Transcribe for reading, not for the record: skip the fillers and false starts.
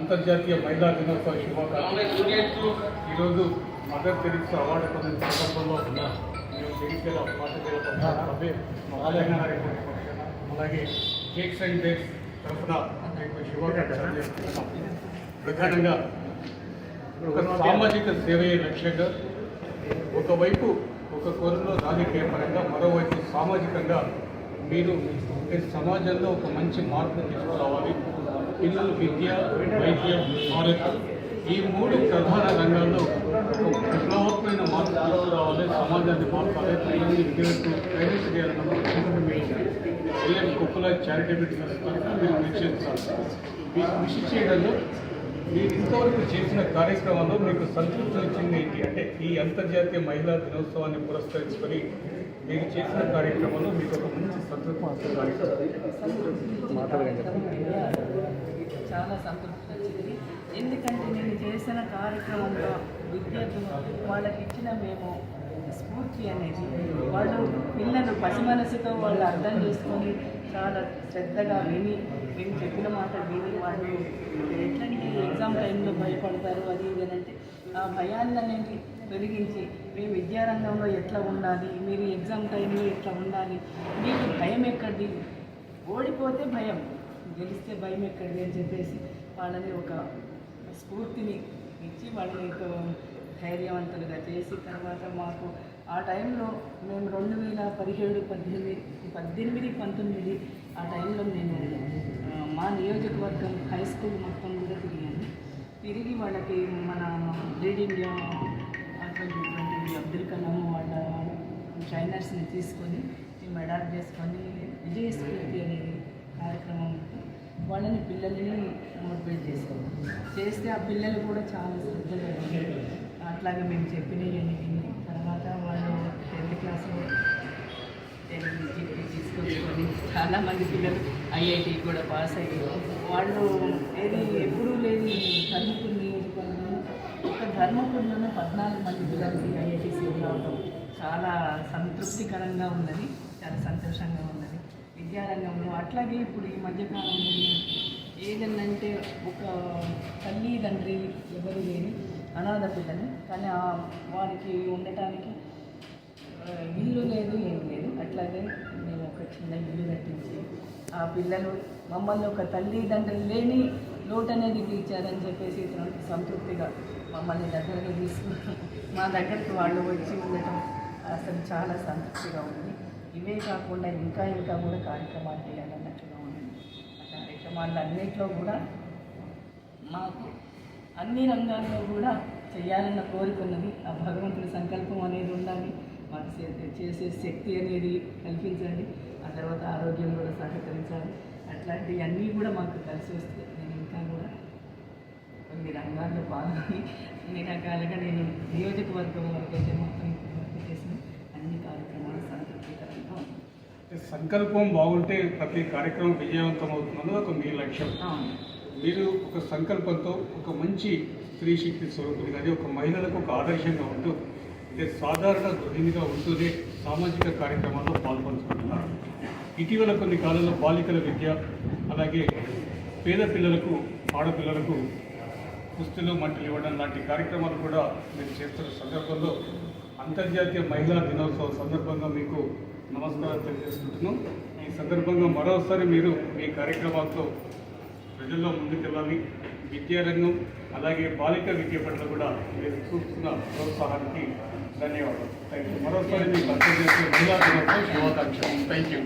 అంతర్జాతీయ మహిళా దినోత్సవ శుభాకాంక్షలు. ఈరోజు మదర్ తెరిసా అవార్డు పొందిన సందర్భంలో ఉన్న జగిత్యాల పాఠశాల అలాగే కేక్స్ అండ్ బేక్స్ తరఫున మీకు శుభాకాంక్షలు చేస్తున్నాం. ప్రధానంగా ఒక సామాజిక సేవయే లక్ష్యంగా ఒకవైపు ఒక కోణంలో రాజకీయ పరంగా, మరోవైపు సామాజికంగా మీరు సమాజంలో ఒక మంచి మార్పును తీసుకురావాలి. పిల్లలు విద్య, వైద్యం, ఆరోగ్యం ఈ మూడు ప్రధాన రంగాల్లో ఒక విప్లవాత్మకమైన మార్పు తీసుకురావాలి. సమాజాన్ని మార్చాలి. పిల్లల్ని విద్యలకు ట్రైనింగ్ చేయాలన్నప్పుడు పిల్లల కుక్కల చారిటబుల్ ట్రస్ట్ మీరు కృషి చేయడంలో మీరు ఇంతవరకు చేసిన కార్యక్రమాల్లో మీకు సంతృప్తి వచ్చింది ఏంటి? అంటే ఈ అంతర్జాతీయ మహిళా దినోత్సవాన్ని పురస్కరించుకొని మీరు చేసిన కార్యక్రమంలో మీకు ఒక మంచి సంతృప్తి చాలా సంతృప్తి వచ్చింది. ఎందుకంటే నేను చేసిన కార్యక్రమంలో విద్యార్థులు వాళ్ళకి ఇచ్చిన మేము స్ఫూర్తి అనేది వాళ్ళు పిల్లలు పసి మనసుతో వాళ్ళు అర్థం చేసుకొని చాలా శ్రద్ధగా విని మేము చెప్పిన మాట విని వాళ్ళు ఎట్లంటే ఎగ్జామ్ టైంలో భయపడతారు అది ఇది అంటే ఆ భయాన్ని అనేది తొలగించి మేము విద్యారంగంలో ఎట్లా ఉండాలి, మీరు ఎగ్జామ్ టైంలో ఎట్లా ఉండాలి, మీకు భయం ఎక్కడిది, ఓడిపోతే భయం, గెలిస్తే భయం ఎక్కడిది అని చెప్పేసి వాళ్ళని ఒక స్ఫూర్తిని ఇచ్చి వాళ్ళని ధైర్యవంతులుగా చేసి తర్వాత మాకు ఆ టైంలో మేము 2017, 18, 19 ఆ టైంలో నేను మా నియోజకవర్గం హై స్కూల్ మొత్తం కూడా తిరిగి వాళ్ళకి మన రీడింగ్ 2020 అబ్దుల్ కలాం వాళ్ళ ట్రైనర్స్ని తీసుకొని మేము అడాప్ట్ చేసుకొని విజయస్ఫూర్తి అనేది కార్యక్రమం వాళ్ళని పిల్లల్ని మోటివేట్ చేస్తే ఆ పిల్లలు కూడా చాలా శ్రద్ధగా అట్లాగే మేము చెప్పినవి విని తర్వాత వాళ్ళు 10th క్లాస్లో జీపీ తీసుకొచ్చుకొని చాలామంది పిల్లలు ఐఐటి కూడా పాస్ అయ్యి వాళ్ళు ఏది ఎప్పుడూ లేని ధర్మపురి నియోజకవర్గంలో ఒక ధర్మపురిలోనే 14 మంది పిల్లలకి ఐఐటి సీట్లు రావడం చాలా సంతృప్తికరంగా ఉన్నది, చాలా సంతోషంగా ఉన్నది. విద్యారంగంలో అట్లాగే ఇప్పుడు ఈ మధ్యకాలంలో ఏదన్నంటే ఒక తల్లి తండ్రి ఎవరు లేని అనాథ పిల్లని కానీ వారికి ఉండటానికి ఇల్లు లేదు, ఏం లేదు. అట్లాగే మేము ఒక చిన్న ఇల్లు కట్టించి ఆ పిల్లలు మమ్మల్ని ఒక తల్లిదండ్రులు లేని లోటు అనేది తీర్చారని చెప్పేసి సంతృప్తిగా మమ్మల్ని దగ్గరగా తీసుకుని మా దగ్గరికి వాళ్ళు వచ్చి ఉండటం అసలు చాలా సంతృప్తిగా ఉంది. ఇవే కాకుండా ఇంకా కూడా కార్యక్రమాలు చేయాలన్నట్టుగా ఉంది. ఆ కార్యక్రమాలు అన్నింటిలో కూడా మాకు అన్ని రంగాల్లో కూడా చేయాలన్న కోరిక ఉన్నది. ఆ భగవంతుడి సంకల్పం అనేది ఉండాలి, మాకు చేసే శక్తి అనేది కల్పించండి, ఆ తర్వాత ఆరోగ్యం కూడా సహకరించాలి. అట్లాంటివన్నీ కూడా మాకు కలిసి వస్తే నేను ఇంకా కూడా కొన్ని రంగాల్లో పాల్గొని అన్ని రకాలుగా నేను నియోజకవర్గం వరకు అయితే మొత్తం వర్క్ చేసిన అన్ని కార్యక్రమాలు సంతృప్తికరంగా ఉన్నాయి. సంకల్పం బాగుంటే ప్రతి కార్యక్రమం విజయవంతం అవుతుందన్నది ఒక మీ లక్ష్యం. మీరు ఒక సంకల్పంతో ఒక మంచి స్త్రీ శక్తి స్వరూపులు కానీ ఒక మహిళలకు ఒక ఆదర్శంగా ఉంటూ సాధారణ గృహిణిగా ఉంటూనే సామాజిక కార్యక్రమాల్లో పాల్పంచుకుంటున్నారు. ఇటీవల కొన్ని కాలంలో బాలికల విద్య అలాగే పేద పిల్లలకు ఆడపిల్లలకు పుస్తులు మంటలు ఇవ్వడం లాంటి కార్యక్రమాలు కూడా మీరు చేస్తున్న సందర్భంలో అంతర్జాతీయ మహిళా దినోత్సవం సందర్భంగా మీకు నమస్కారం తెలియజేసుకుంటున్నాం. ఈ సందర్భంగా మరోసారి మీరు మీ కార్యక్రమాలతో ప్రజల్లో ముందుకెళ్ళాలి. విద్యారంగం అలాగే బాలిక విద్య పట్ల కూడా మీరు చూస్తున్న ప్రోత్సాహానికి ధన్యవాదాలు. Thank you. మరోసారి మీకు అంతర్జాతీయ మహిళా దినోత్సవం శుభాకాంక్షలు. Thank you.